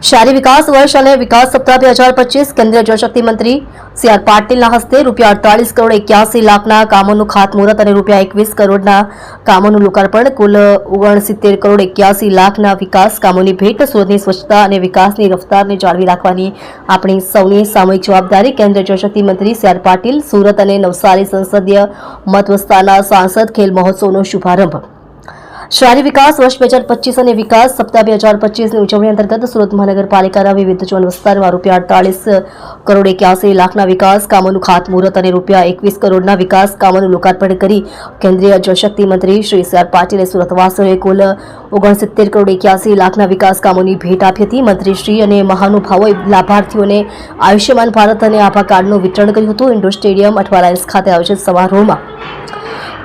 शहरी विकास वर्ष અને વિકાસ સપ્તાહ 2025 કેન્દ્રીય જળશક્તિ મંત્રી સી.આર. પાટીલના હસ્તે ₹48 કરોડ 81 લાખના કામોનું ખાતમુહૂર્ત અને ₹21 કરોડના કામોનું લોકાર્પણ, કુલ ₹69 કરોડ 81 લાખના વિકાસ કામોની ભેટ. સુરતની સ્વચ્છતા અને વિકાસની રફતારને જાળવી રાખવાની આપણી સૌની સામૂહિક જવાબદારી. કેન્દ્રીય જળશક્તિ મંત્રી સી.આર. પાટીલ. સુરત અને નવસારી સંસદીય મત વિસ્તારના સાંસદ. ખેલ મહોત્સવનો શુભારંભ. શહેરી વિકાસ વર્ષ 2025 અને વિકાસ સપ્તાહ 2025ની ઉજવણી અંતર્ગત સુરત મહાનગરપાલિકાના વિવિધ ઝોન વિસ્તારમાં ₹48 કરોડ 81 લાખના વિકાસ કામોનું ખાતમુહૂર્ત અને ₹21 કરોડના વિકાસ કામોનું લોકાર્પણ કરી કેન્દ્રીય જળશક્તિ મંત્રી શ્રી સી.આર. પાટીલે સુરતવાસીઓને કુલ ₹69 કરોડ 81 લાખના વિકાસ કામોની ભેટ આપી હતી. મંત્રીશ્રી અને મહાનુભાવોએ લાભાર્થીઓને આયુષ્યમાન ભારત અને આભા કાર્ડનું વિતરણ કર્યું હતું. ઇન્ડોર સ્ટેડિયમ અઠવાલાઇન્સ ખાતે આયોજિત સમારોહમાં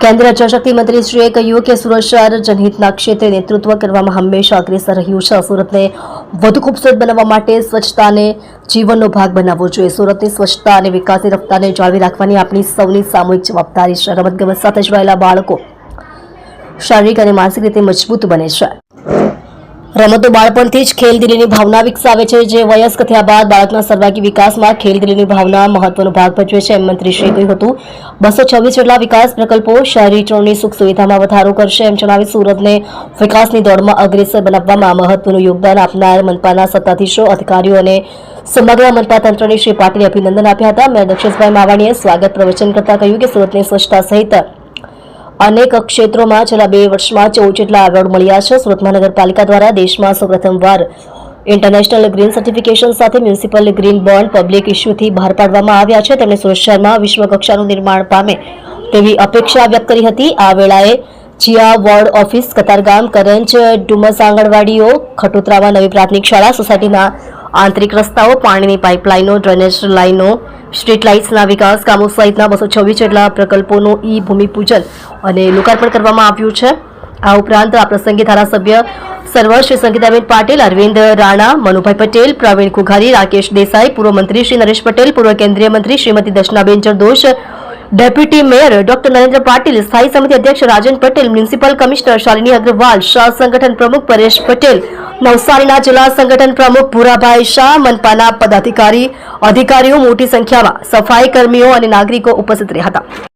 કેન્દ્રીય જળશક્તિ મંત્રીશ્રીએ કહ્યું કે સુરત શહેર જનહિતના ક્ષેત્રે નેતૃત્વ કરવામાં હંમેશા અગ્રેસર રહ્યું છે. સુરતને વધુ ખૂબસૂરત બનાવવા માટે સ્વચ્છતાને જીવનનો ભાગ બનાવવો જોઈએ. સુરતની સ્વચ્છતા અને વિકાસની રફતારને જાળવી રાખવાની આપણી સૌની સામૂહિક જવાબદારી છે. રમતગમત સાથે જોડાયેલા બાળકો શારીરિક અને માનસિક રીતે મજબૂત બને છે. રમતો બાળપણથી જ ખેલદિલીની ભાવના વિકસાવે છે, જે વયસ્ક થયા બાદ બાળકના સર્વાંગી વિકાસમાં ખેલદિલીની ભાવના મહત્વનો ભાગ ભજવે છે, એમ મંત્રીશ્રીએ કહ્યું હતું. 226 જેટલા વિકાસ પ્રકલ્પો શહેરીજનોની સુખ સુવિધામાં વધારો કરશે, એમ જણાવી સુરતને વિકાસની દોડમાં અગ્રેસર બનાવવામાં મહત્વનું યોગદાન આપનાર મનપાના સત્તાધીશો, અધિકારીઓ અને સમગ્ર મનપા તંત્રને શ્રી પાટીલે અભિનંદન આપ્યા હતા. મેયર દક્ષેશભાઈ માવાણીએ સ્વાગત પ્રવચન કરતા કહ્યું કે સુરતની સ્વચ્છતા સહિત અનેક ક્ષેત્રોમાં છેલ્લા 2 વર્ષમાં 14 જેટલા એવોર્ડ મળ્યા છે. સુરત મહાનગરપાલિકા દ્વારા દેશમાં સૌપ્રથમવાર ઇન્ટરનેશનલ ગ્રીન સર્ટિફિકેશન સાથે મ્યુનિસિપલ ગ્રીન બોન્ડ પબ્લિક ઇસ્યુથી બહાર પાડવામાં આવ્યા છે. તેમણે સુરત શહેરમાં વિશ્વકક્ષાનું નિર્માણ પામે તેવી અપેક્ષા વ્યક્ત કરી હતી. આ વેળાએ જીયા વોર્ડ ઓફિસ, કતારગામ, કરંજ, ડુમસ આંગણવાડીઓ, ખટોતરામાં નવી પ્રાથમિક શાળા, સોસાયટીના આંતરિક રસ્તાઓ, પાણીની પાઇપલાઇનો, ડ્રેનેજ લાઇનો, સ્ટ્રીટ લાઇટ્સના વિકાસ કામો સહિતના 226 જેટલા પ્રકલ્પોનું ભૂમિપૂજન અને લોકાર્પણ કરવામાં આવ્યું છે. આ ઉપરાંત આ પ્રસંગે ધારાસભ્ય સર્વર શ્રી સંગીતાબેન પાટીલ, અરવિંદ રાણા, મનુભાઈ પટેલ, પ્રવીણ કુઘારી, રાકેશ દેસાઈ, પૂર્વ મંત્રી શ્રી નરેશ પટેલ, પૂર્વ કેન્દ્રીય મંત્રી Shrimati Darshanaben Jardosh, deputy mayor doctor Narendra Patil, સ્થાયી સમિતિ અધ્યક્ષ રાજન પટેલ, મ્યુનિસિપલ કમિશનર શાલિની અગ્રવાલ, શાહ સંગઠન પ્રમુખ પરેશ પટેલ, નવસારીના જિલ્લા સંગઠન પ્રમુખ ભૂરાભાઈ શાહ, મનપાના પદાધિકારી અધિકારીઓ મોટી સંખ્યામાં સફાઈ કર્મીઓ અને નાગરિકો ઉપસ્થિત રહ્યા હતા.